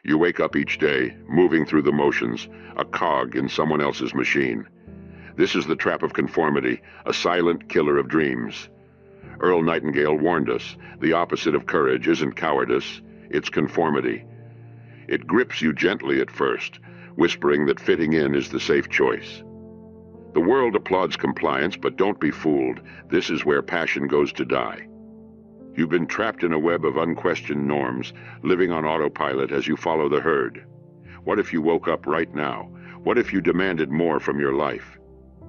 You wake up each day, moving through the motions, a cog in someone else's machine. This is the trap of conformity, a silent killer of dreams. Earl Nightingale warned us, the opposite of courage isn't cowardice, it's conformity. It grips you gently at first, whispering that fitting in is the safe choice. The world applauds compliance, but don't be fooled. This is where passion goes to die. You've been trapped in a web of unquestioned norms, living on autopilot as you follow the herd. What if you woke up right now? What if you demanded more from your life?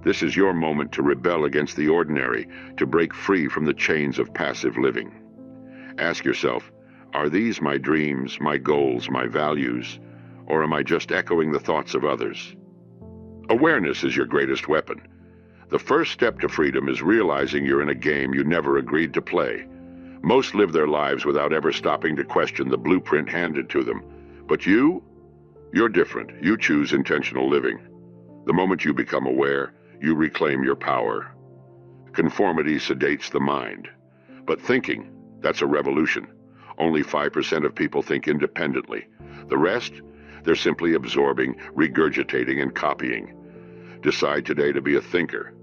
This is your moment to rebel against the ordinary, to break free from the chains of passive living. Ask yourself, are these my dreams, my goals, my values, or am I just echoing the thoughts of others? Awareness is your greatest weapon. The first step to freedom is realizing you're in a game you never agreed to play. Most live their lives without ever stopping to question the blueprint handed to them. But you're different. You choose intentional living. The moment you become aware, you reclaim your power. Conformity sedates the mind. But thinking, that's a revolution. Only 5% of people think independently. The rest, they're simply absorbing, regurgitating, and copying. Decide today to be a thinker.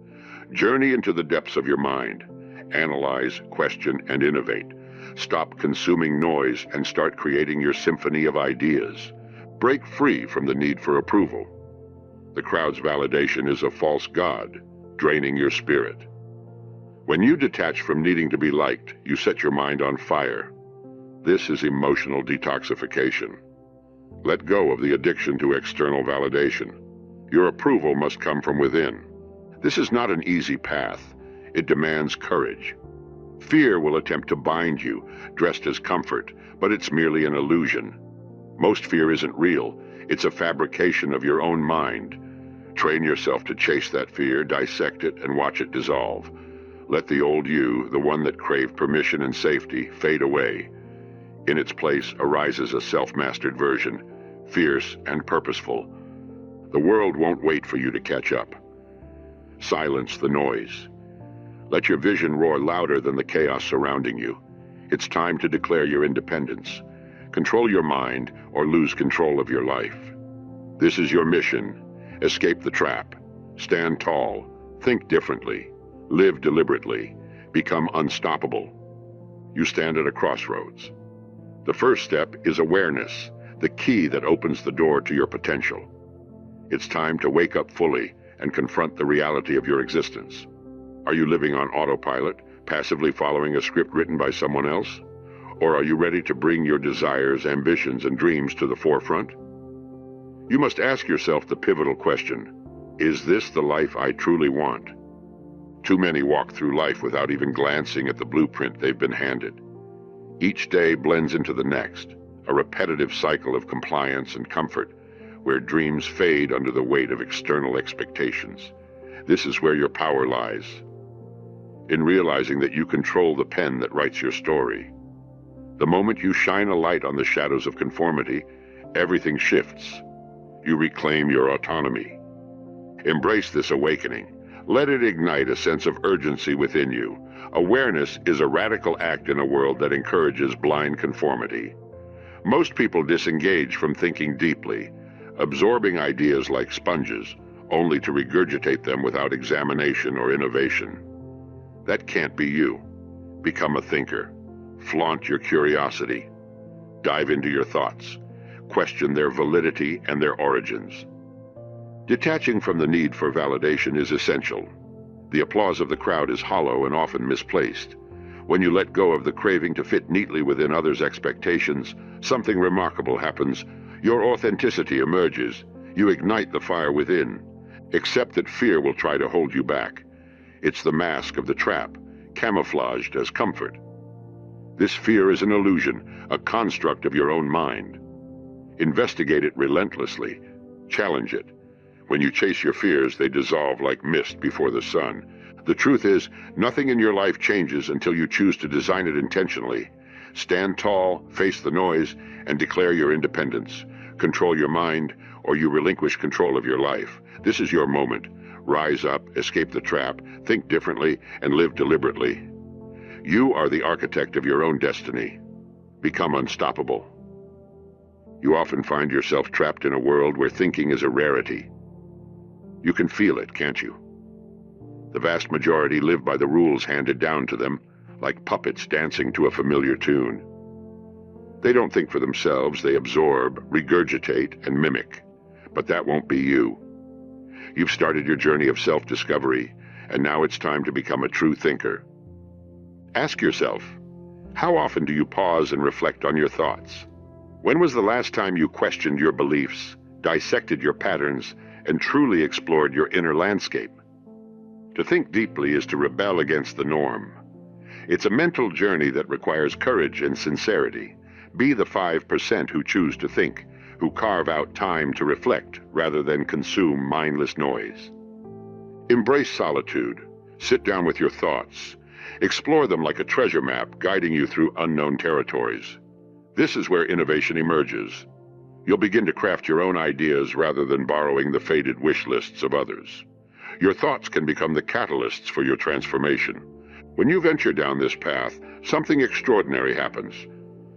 Journey into the depths of your mind. Analyze, question, and innovate. Stop consuming noise and start creating your symphony of ideas. Break free from the need for approval. The crowd's validation is a false god, draining your spirit. When you detach from needing to be liked, you set your mind on fire. This is emotional detoxification. Let go of the addiction to external validation. Your approval must come from within. This is not an easy path. It demands courage. Fear will attempt to bind you, dressed as comfort, but it's merely an illusion. Most fear isn't real. It's a fabrication of your own mind. Train yourself to chase that fear, dissect it, and watch it dissolve. Let the old you, the one that craved permission and safety, fade away. In its place arises a self-mastered version, fierce and purposeful. The world won't wait for you to catch up. Silence the noise. Let your vision roar louder than the chaos surrounding you. It's time to declare your independence. Control your mind or lose control of your life. This is your mission. Escape the trap. Stand tall. Think differently. Live deliberately. Become unstoppable. You stand at a crossroads. The first step is awareness, the key that opens the door to your potential. It's time to wake up fully and confront the reality of your existence. Are you living on autopilot, passively following a script written by someone else? Or are you ready to bring your desires, ambitions, and dreams to the forefront? You must ask yourself the pivotal question, is this the life I truly want? Too many walk through life without even glancing at the blueprint they've been handed. Each day blends into the next, a repetitive cycle of compliance and comfort, where dreams fade under the weight of external expectations. This is where your power lies, in realizing that you control the pen that writes your story. The moment you shine a light on the shadows of conformity, everything shifts. You reclaim your autonomy. Embrace this awakening. Let it ignite a sense of urgency within you. Awareness is a radical act in a world that encourages blind conformity. Most people disengage from thinking deeply, absorbing ideas like sponges, only to regurgitate them without examination or innovation. That can't be you. Become a thinker. Flaunt your curiosity. Dive into your thoughts. Question their validity and their origins. Detaching from the need for validation is essential. The applause of the crowd is hollow and often misplaced. When you let go of the craving to fit neatly within others' expectations, something remarkable happens. Your authenticity emerges. You ignite the fire within. Accept that fear will try to hold you back. It's the mask of the trap, camouflaged as comfort. This fear is an illusion, a construct of your own mind. Investigate it relentlessly. Challenge it. When you chase your fears, they dissolve like mist before the sun. The truth is, nothing in your life changes until you choose to design it intentionally. Stand tall, face the noise, and declare your independence. Control your mind, or you relinquish control of your life. This is your moment. Rise up, escape the trap, think differently, and live deliberately. You are the architect of your own destiny. Become unstoppable. You often find yourself trapped in a world where thinking is a rarity. You can feel it, can't you? The vast majority live by the rules handed down to them, like puppets dancing to a familiar tune. They don't think for themselves, they absorb, regurgitate, and mimic. But that won't be you. You've started your journey of self-discovery, and now it's time to become a true thinker. Ask yourself, how often do you pause and reflect on your thoughts? When was the last time you questioned your beliefs, dissected your patterns, and truly explored your inner landscape? To think deeply is to rebel against the norm. It's a mental journey that requires courage and sincerity. Be the 5% who choose to think, who carve out time to reflect rather than consume mindless noise. Embrace solitude. Sit down with your thoughts. Explore them like a treasure map guiding you through unknown territories. This is where innovation emerges. You'll begin to craft your own ideas rather than borrowing the faded wish lists of others. Your thoughts can become the catalysts for your transformation. When you venture down this path, something extraordinary happens.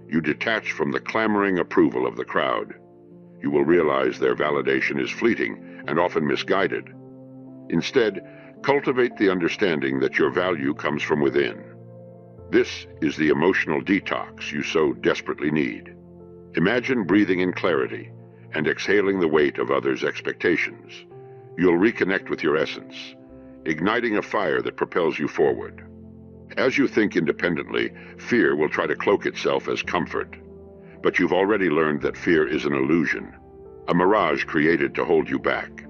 You detach from the clamoring approval of the crowd. You will realize their validation is fleeting and often misguided. Instead, cultivate the understanding that your value comes from within. This is the emotional detox you so desperately need. Imagine breathing in clarity and exhaling the weight of others' expectations. You'll reconnect with your essence, igniting a fire that propels you forward. As you think independently, fear will try to cloak itself as comfort. But you've already learned that fear is an illusion, a mirage created to hold you back.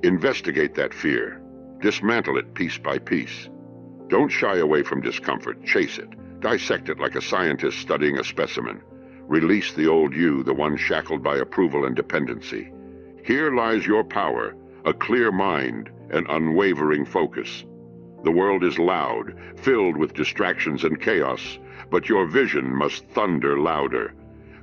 Investigate that fear. Dismantle it piece by piece. Don't shy away from discomfort. Chase it. Dissect it like a scientist studying a specimen. Release the old you, the one shackled by approval and dependency. Here lies your power, a clear mind, and unwavering focus. The world is loud, filled with distractions and chaos, but your vision must thunder louder.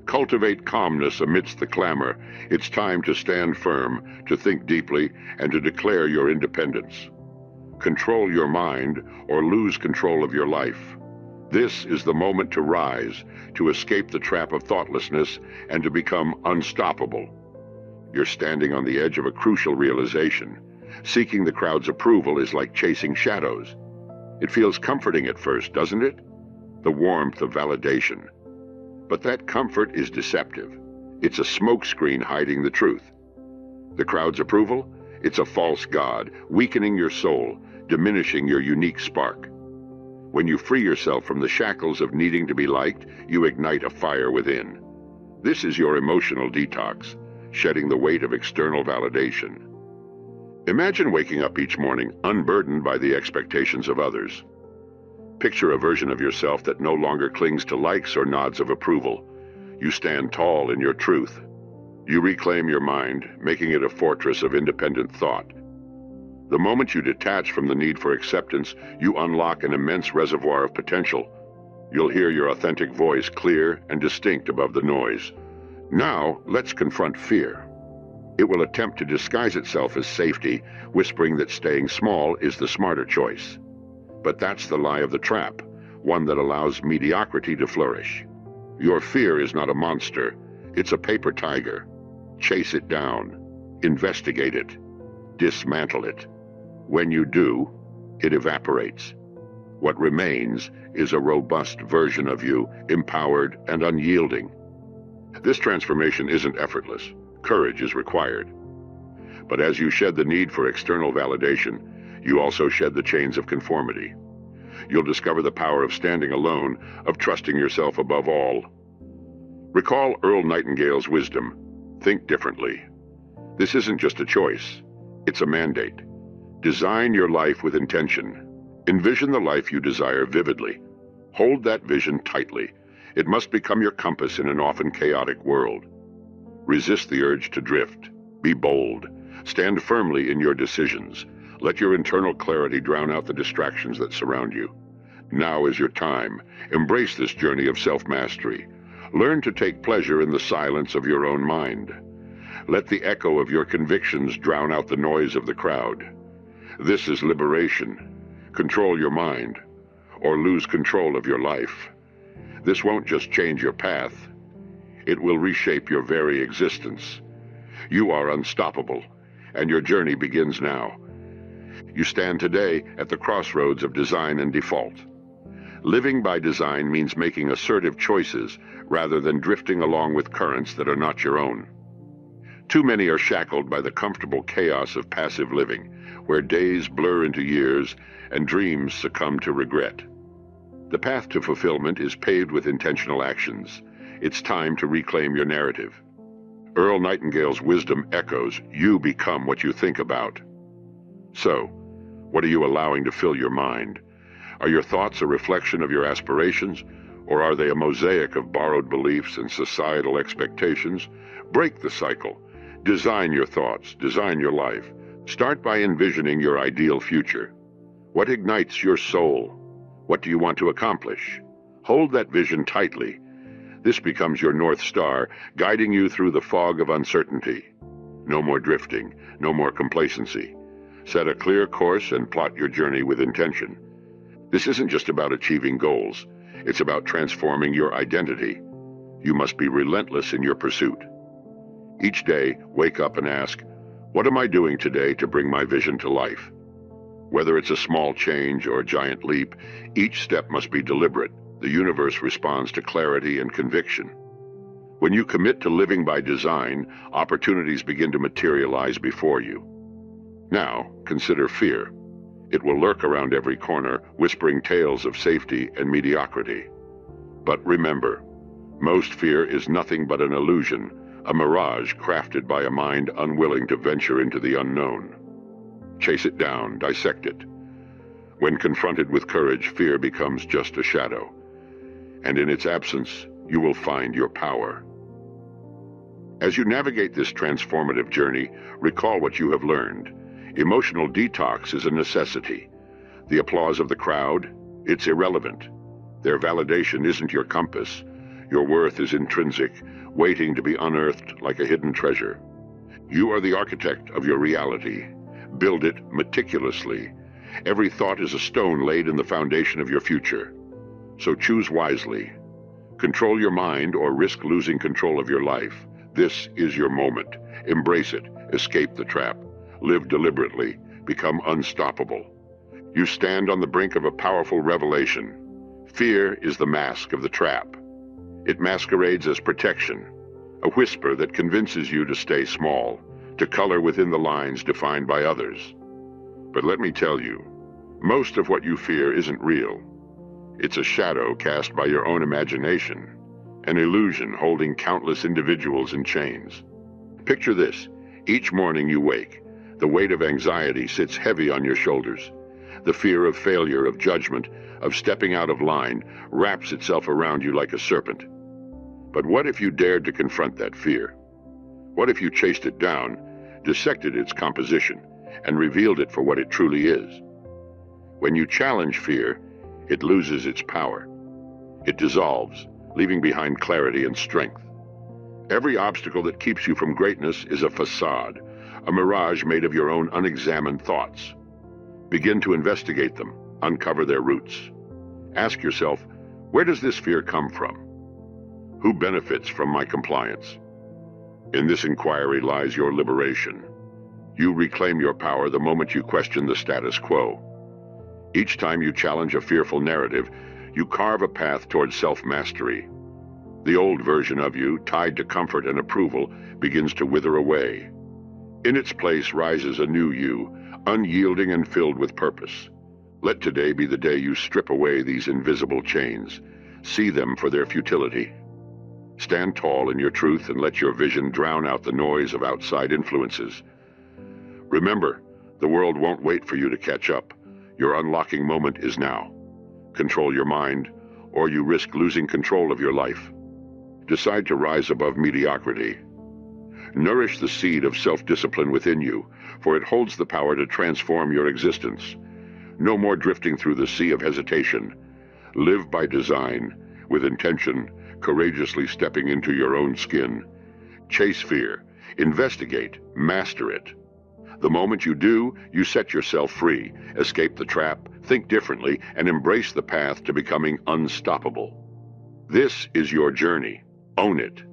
Cultivate calmness amidst the clamor. It's time to stand firm, to think deeply, and to declare your independence. Control your mind or lose control of your life. This is the moment to rise, to escape the trap of thoughtlessness, and to become unstoppable. You're standing on the edge of a crucial realization. Seeking the crowd's approval is like chasing shadows. It feels comforting at first, doesn't it? The warmth of validation. But that comfort is deceptive. It's a smokescreen hiding the truth. The crowd's approval? It's a false god, weakening your soul, diminishing your unique spark. When you free yourself from the shackles of needing to be liked, you ignite a fire within. This is your emotional detox, shedding the weight of external validation. Imagine waking up each morning unburdened by the expectations of others. Picture a version of yourself that no longer clings to likes or nods of approval. You stand tall in your truth. You reclaim your mind, making it a fortress of independent thought. The moment you detach from the need for acceptance, you unlock an immense reservoir of potential. You'll hear your authentic voice clear and distinct above the noise. Now, let's confront fear. It will attempt to disguise itself as safety, whispering that staying small is the smarter choice. But that's the lie of the trap, one that allows mediocrity to flourish. Your fear is not a monster, it's a paper tiger. Chase it down, investigate it, dismantle it. When you do, it evaporates. What remains is a robust version of you, empowered and unyielding. This transformation isn't effortless. Courage is required. But as you shed the need for external validation, you also shed the chains of conformity. You'll discover the power of standing alone, of trusting yourself above all. Recall Earl Nightingale's wisdom. Think differently. This isn't just a choice. It's a mandate. Design your life with intention. Envision the life you desire vividly. Hold that vision tightly. It must become your compass in an often chaotic world. Resist the urge to drift. Be bold. Stand firmly in your decisions. Let your internal clarity drown out the distractions that surround you. Now is your time. Embrace this journey of self-mastery. Learn to take pleasure in the silence of your own mind. Let the echo of your convictions drown out the noise of the crowd. This is liberation. Control your mind, or lose control of your life. This won't just change your path. It will reshape your very existence. You are unstoppable, and your journey begins now. You stand today at the crossroads of design and default. Living by design means making assertive choices rather than drifting along with currents that are not your own. Too many are shackled by the comfortable chaos of passive living, where days blur into years and dreams succumb to regret. The path to fulfillment is paved with intentional actions. It's time to reclaim your narrative. Earl Nightingale's wisdom echoes, "You become what you think about." So, what are you allowing to fill your mind? Are your thoughts a reflection of your aspirations, or are they a mosaic of borrowed beliefs and societal expectations? Break the cycle. Design your thoughts, design your life. Start by envisioning your ideal future. What ignites your soul? What do you want to accomplish? Hold that vision tightly. This becomes your North Star, guiding you through the fog of uncertainty. No more drifting, no more complacency. Set a clear course and plot your journey with intention. This isn't just about achieving goals. It's about transforming your identity. You must be relentless in your pursuit. Each day, wake up and ask, what am I doing today to bring my vision to life? Whether it's a small change or a giant leap, each step must be deliberate. The universe responds to clarity and conviction. When you commit to living by design, opportunities begin to materialize before you. Now, consider fear. It will lurk around every corner, whispering tales of safety and mediocrity. But remember, most fear is nothing but an illusion, a mirage crafted by a mind unwilling to venture into the unknown. Chase it down, dissect it. When confronted with courage, fear becomes just a shadow. And in its absence, you will find your power. As you navigate this transformative journey, recall what you have learned. Emotional detox is a necessity. The applause of the crowd, it's irrelevant. Their validation isn't your compass. Your worth is intrinsic, waiting to be unearthed like a hidden treasure. You are the architect of your reality. Build it meticulously. Every thought is a stone laid in the foundation of your future. So choose wisely. Control your mind or risk losing control of your life. This is your moment. Embrace it. Escape the trap. Live deliberately. Become unstoppable. You stand on the brink of a powerful revelation. Fear is the mask of the trap. It masquerades as protection, a whisper that convinces you to stay small, to color within the lines defined by others. But let me tell you, most of what you fear isn't real. It's a shadow cast by your own imagination, an illusion holding countless individuals in chains. Picture this. Each morning you wake, the weight of anxiety sits heavy on your shoulders. The fear of failure, of judgment, of stepping out of line wraps itself around you like a serpent. But what if you dared to confront that fear? What if you chased it down, dissected its composition, and revealed it for what it truly is? When you challenge fear, it loses its power. It dissolves, leaving behind clarity and strength. Every obstacle that keeps you from greatness is a facade, a mirage made of your own unexamined thoughts. Begin to investigate them, uncover their roots. Ask yourself, where does this fear come from? Who benefits from my compliance? In this inquiry lies your liberation. You reclaim your power the moment you question the status quo. Each time you challenge a fearful narrative, you carve a path towards self-mastery. The old version of you, tied to comfort and approval, begins to wither away. In its place rises a new you, unyielding and filled with purpose. Let today be the day you strip away these invisible chains. See them for their futility. Stand tall in your truth and let your vision drown out the noise of outside influences. Remember, the world won't wait for you to catch up. Your unlocking moment is now. Control your mind, or you risk losing control of your life. Decide to rise above mediocrity. Nourish the seed of self-discipline within you, for it holds the power to transform your existence. No more drifting through the sea of hesitation. Live by design, with intention, courageously stepping into your own skin. Chase fear. Investigate. Master it. The moment you do, you set yourself free, escape the trap, think differently, and embrace the path to becoming unstoppable. This is your journey. Own it.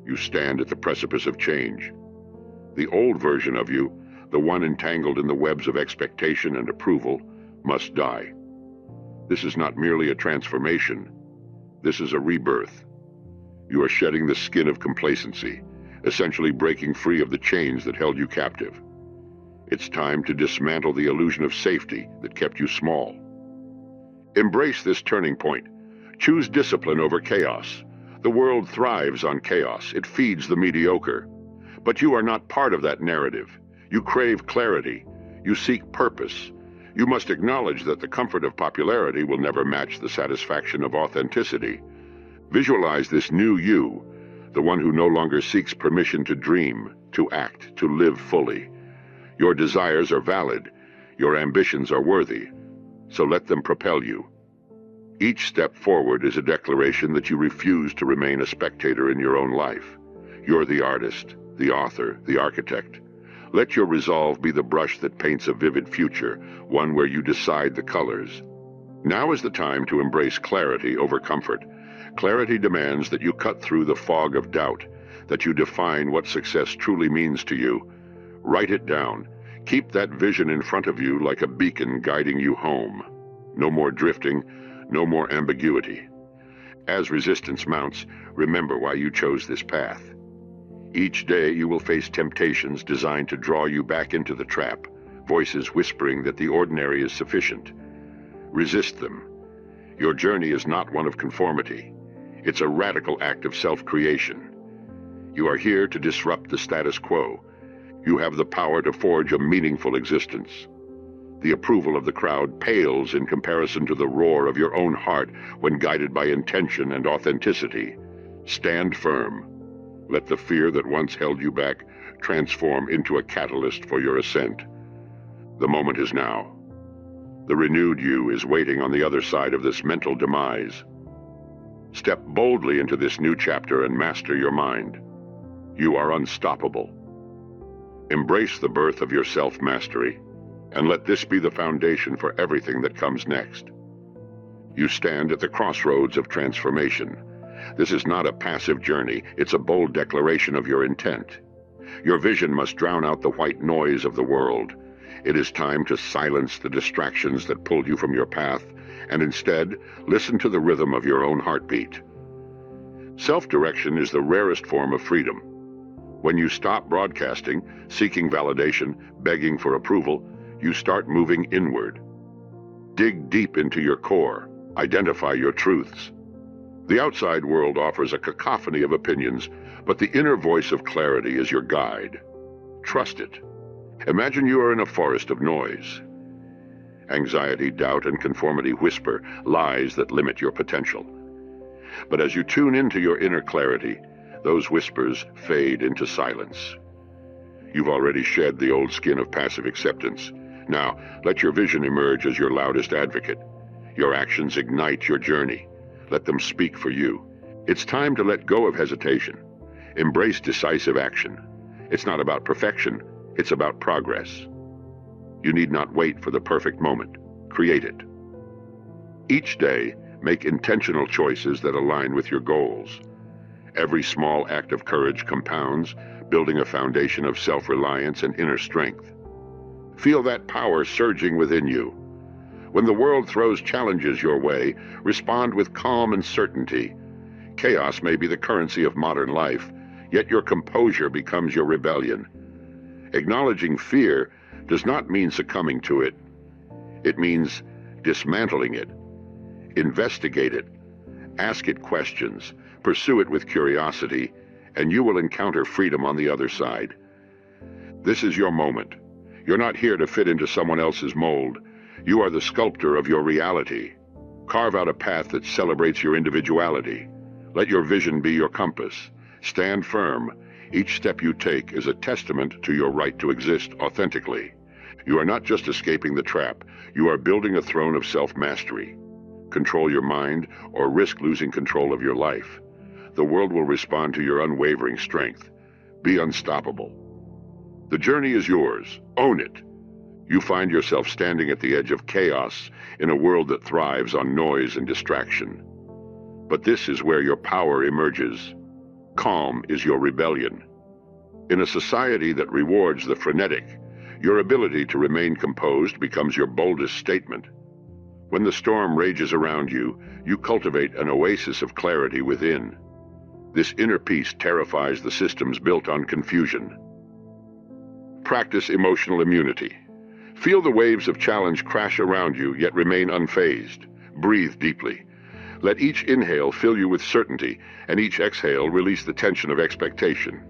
You stand at the precipice of change. The old version of you, the one entangled in the webs of expectation and approval, must die. This is not merely a transformation. This is a rebirth. You are shedding the skin of complacency, essentially breaking free of the chains that held you captive. It's time to dismantle the illusion of safety that kept you small. Embrace this turning point. Choose discipline over chaos. The world thrives on chaos. It feeds the mediocre. But you are not part of that narrative. You crave clarity. You seek purpose. You must acknowledge that the comfort of popularity will never match the satisfaction of authenticity. Visualize this new you, the one who no longer seeks permission to dream, to act, to live fully. Your desires are valid. Your ambitions are worthy. So let them propel you. Each step forward is a declaration that you refuse to remain a spectator in your own life. You're the artist, the author, the architect. Let your resolve be the brush that paints a vivid future, one where you decide the colors. Now is the time to embrace clarity over comfort. Clarity demands that you cut through the fog of doubt, that you define what success truly means to you. Write it down. Keep that vision in front of you like a beacon guiding you home. No more drifting, no more ambiguity. As resistance mounts, remember why you chose this path. Each day you will face temptations designed to draw you back into the trap, voices whispering that the ordinary is sufficient. Resist them. Your journey is not one of conformity. It's a radical act of self-creation. You are here to disrupt the status quo. You have the power to forge a meaningful existence. The approval of the crowd pales in comparison to the roar of your own heart when guided by intention and authenticity. Stand firm. Let the fear that once held you back transform into a catalyst for your ascent. The moment is now. The renewed you is waiting on the other side of this mental demise. Step boldly into this new chapter and master your mind. You are unstoppable. Embrace the birth of your self-mastery, and let this be the foundation for everything that comes next. You stand at the crossroads of transformation. This is not a passive journey, it's a bold declaration of your intent. Your vision must drown out the white noise of the world. It is time to silence the distractions that pulled you from your path, and instead, listen to the rhythm of your own heartbeat. Self-direction is the rarest form of freedom. When you stop broadcasting, seeking validation, begging for approval, you start moving inward. Dig deep into your core. Identify your truths. The outside world offers a cacophony of opinions, but the inner voice of clarity is your guide. Trust it. Imagine you are in a forest of noise. Anxiety, doubt, and conformity whisper lies that limit your potential. But as you tune into your inner clarity, those whispers fade into silence. You've already shed the old skin of passive acceptance. Now, let your vision emerge as your loudest advocate. Your actions ignite your journey. Let them speak for you. It's time to let go of hesitation. Embrace decisive action. It's not about perfection, it's about progress. You need not wait for the perfect moment. Create it. Each day, make intentional choices that align with your goals. Every small act of courage compounds, building a foundation of self-reliance and inner strength. Feel that power surging within you. When the world throws challenges your way, respond with calm and certainty. Chaos may be the currency of modern life, yet your composure becomes your rebellion. Acknowledging fear does not mean succumbing to it. It means dismantling it. Investigate it. Ask it questions. Pursue it with curiosity, and you will encounter freedom on the other side. This is your moment. You're not here to fit into someone else's mold. You are the sculptor of your reality. Carve out a path that celebrates your individuality. Let your vision be your compass. Stand firm. Each step you take is a testament to your right to exist authentically. You are not just escaping the trap. You are building a throne of self-mastery. Control your mind or risk losing control of your life. The world will respond to your unwavering strength. Be unstoppable. The journey is yours. Own it. You find yourself standing at the edge of chaos in a world that thrives on noise and distraction. But this is where your power emerges. Calm is your rebellion. In a society that rewards the frenetic, your ability to remain composed becomes your boldest statement. When the storm rages around you, you cultivate an oasis of clarity within. This inner peace terrifies the systems built on confusion. Practice emotional immunity. Feel the waves of challenge crash around you, yet remain unfazed. Breathe deeply. Let each inhale fill you with certainty, and each exhale release the tension of expectation.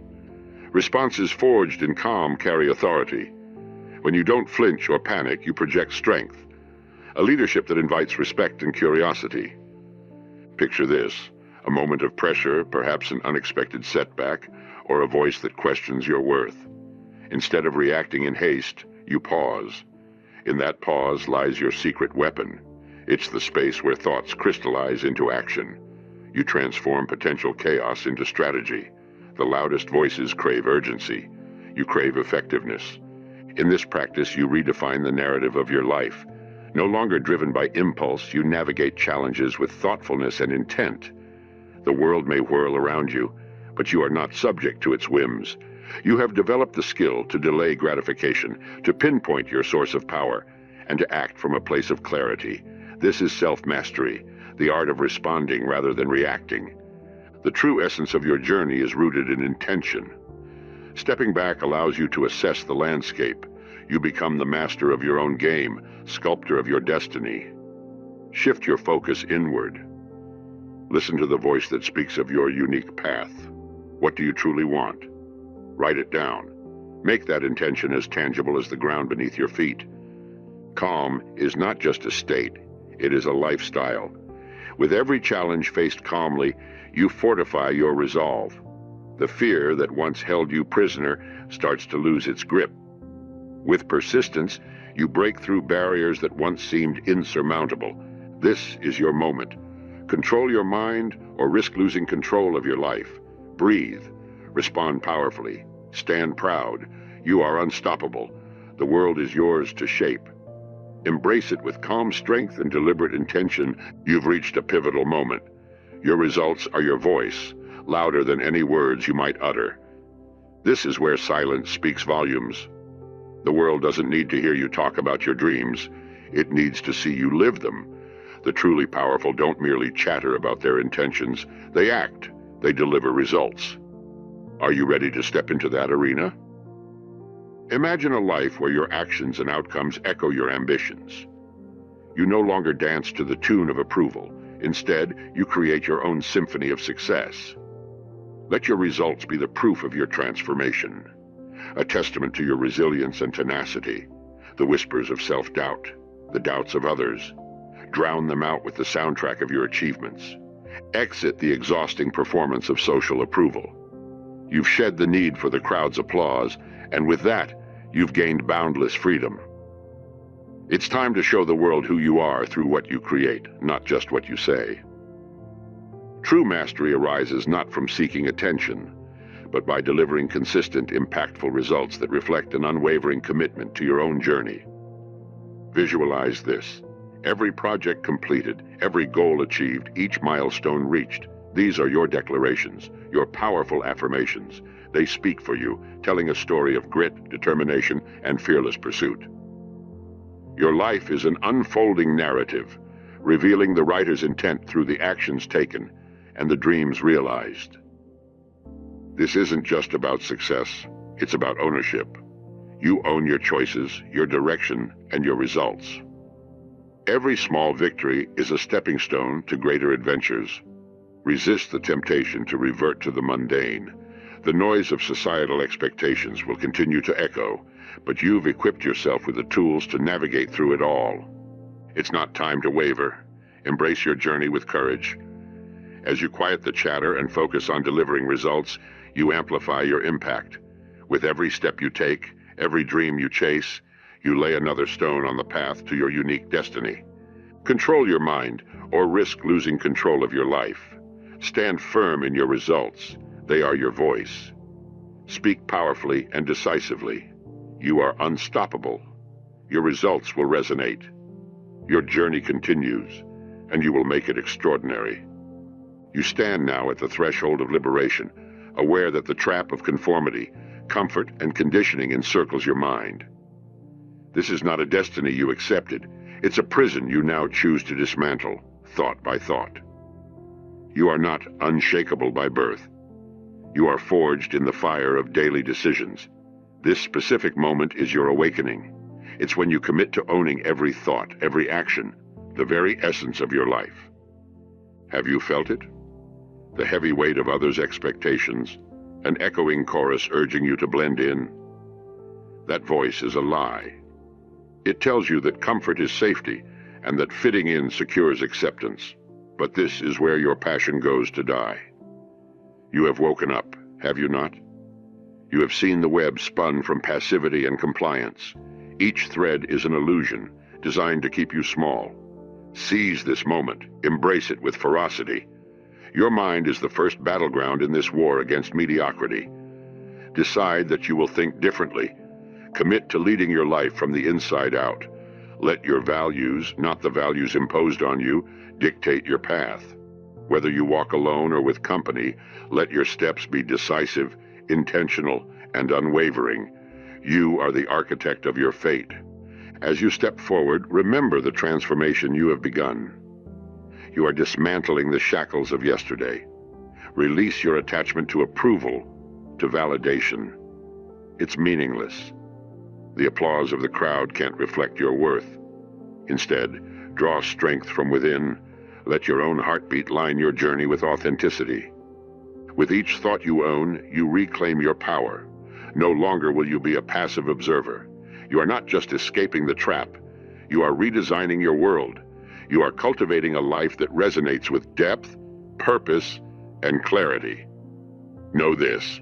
Responses forged in calm carry authority. When you don't flinch or panic, you project strength. A leadership that invites respect and curiosity. Picture this: a moment of pressure, perhaps an unexpected setback, or a voice that questions your worth. Instead of reacting in haste, you pause. In that pause lies your secret weapon. It's the space where thoughts crystallize into action. You transform potential chaos into strategy. The loudest voices crave urgency. You crave effectiveness. In this practice, you redefine the narrative of your life. No longer driven by impulse, you navigate challenges with thoughtfulness and intent. The world may whirl around you, but you are not subject to its whims. You have developed the skill to delay gratification, to pinpoint your source of power, and to act from a place of clarity. This is self-mastery, the art of responding rather than reacting. The true essence of your journey is rooted in intention. Stepping back allows you to assess the landscape. You become the master of your own game, sculptor of your destiny. Shift your focus inward. Listen to the voice that speaks of your unique path. What do you truly want? Write it down. Make that intention as tangible as the ground beneath your feet. Calm is not just a state, it is a lifestyle. With every challenge faced calmly, you fortify your resolve. The fear that once held you prisoner starts to lose its grip. With persistence, you break through barriers that once seemed insurmountable. This is your moment. Control your mind or risk losing control of your life. Breathe. Respond powerfully. Stand proud. You are unstoppable. The world is yours to shape. Embrace it with calm strength and deliberate intention. You've reached a pivotal moment. Your results are your voice, louder than any words you might utter. This is where silence speaks volumes. The world doesn't need to hear you talk about your dreams. It needs to see you live them. The truly powerful don't merely chatter about their intentions. They act. They deliver results. Are you ready to step into that arena? Imagine a life where your actions and outcomes echo your ambitions. You no longer dance to the tune of approval. Instead, you create your own symphony of success. Let your results be the proof of your transformation, a testament to your resilience and tenacity. The whispers of self-doubt, the doubts of others, drown them out with the soundtrack of your achievements. Exit the exhausting performance of social approval. You've shed the need for the crowd's applause, and with that, you've gained boundless freedom. It's time to show the world who you are through what you create, not just what you say. True mastery arises not from seeking attention, but by delivering consistent, impactful results that reflect an unwavering commitment to your own journey. Visualize this. Every project completed, every goal achieved, each milestone reached. These are your declarations, your powerful affirmations. They speak for you, telling a story of grit, determination, and fearless pursuit. Your life is an unfolding narrative, revealing the writer's intent through the actions taken and the dreams realized. This isn't just about success, it's about ownership. You own your choices, your direction, and your results. Every small victory is a stepping stone to greater adventures. Resist the temptation to revert to the mundane. The noise of societal expectations will continue to echo, but you've equipped yourself with the tools to navigate through it all. It's not time to waver. Embrace your journey with courage. As you quiet the chatter and focus on delivering results, you amplify your impact. With every step you take, every dream you chase, you lay another stone on the path to your unique destiny. Control your mind, or risk losing control of your life. Stand firm in your results. They are your voice. Speak powerfully and decisively. You are unstoppable. Your results will resonate. Your journey continues, and you will make it extraordinary. You stand now at the threshold of liberation, aware that the trap of conformity, comfort, and conditioning encircles your mind. This is not a destiny you accepted. It's a prison you now choose to dismantle, thought by thought. You are not unshakable by birth. You are forged in the fire of daily decisions. This specific moment is your awakening. It's when you commit to owning every thought, every action, the very essence of your life. Have you felt it? The heavy weight of others' expectations, an echoing chorus urging you to blend in. That voice is a lie. It tells you that comfort is safety and that fitting in secures acceptance. But this is where your passion goes to die. You have woken up, have you not? You have seen the web spun from passivity and compliance. Each thread is an illusion, designed to keep you small. Seize this moment, embrace it with ferocity. Your mind is the first battleground in this war against mediocrity. Decide that you will think differently. Commit to leading your life from the inside out. Let your values, not the values imposed on you, dictate your path. Whether you walk alone or with company, let your steps be decisive, intentional, and unwavering. You are the architect of your fate. As you step forward, remember the transformation you have begun. You are dismantling the shackles of yesterday. Release your attachment to approval, to validation. It's meaningless. The applause of the crowd can't reflect your worth. Instead, draw strength from within. Let your own heartbeat line your journey with authenticity. With each thought you own, you reclaim your power. No longer will you be a passive observer. You are not just escaping the trap. You are redesigning your world. You are cultivating a life that resonates with depth, purpose, and clarity. Know this: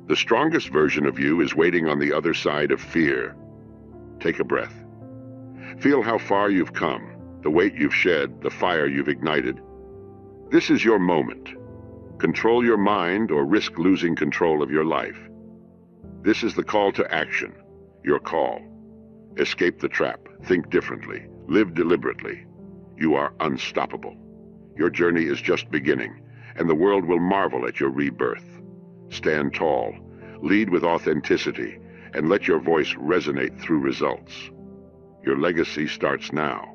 the strongest version of you is waiting on the other side of fear. Take a breath. Feel how far you've come, the weight you've shed, the fire you've ignited. This is your moment. Control your mind or risk losing control of your life. This is the call to action, your call. Escape the trap, think differently, live deliberately. You are unstoppable. Your journey is just beginning, and the world will marvel at your rebirth. Stand tall, lead with authenticity, and let your voice resonate through results. Your legacy starts now.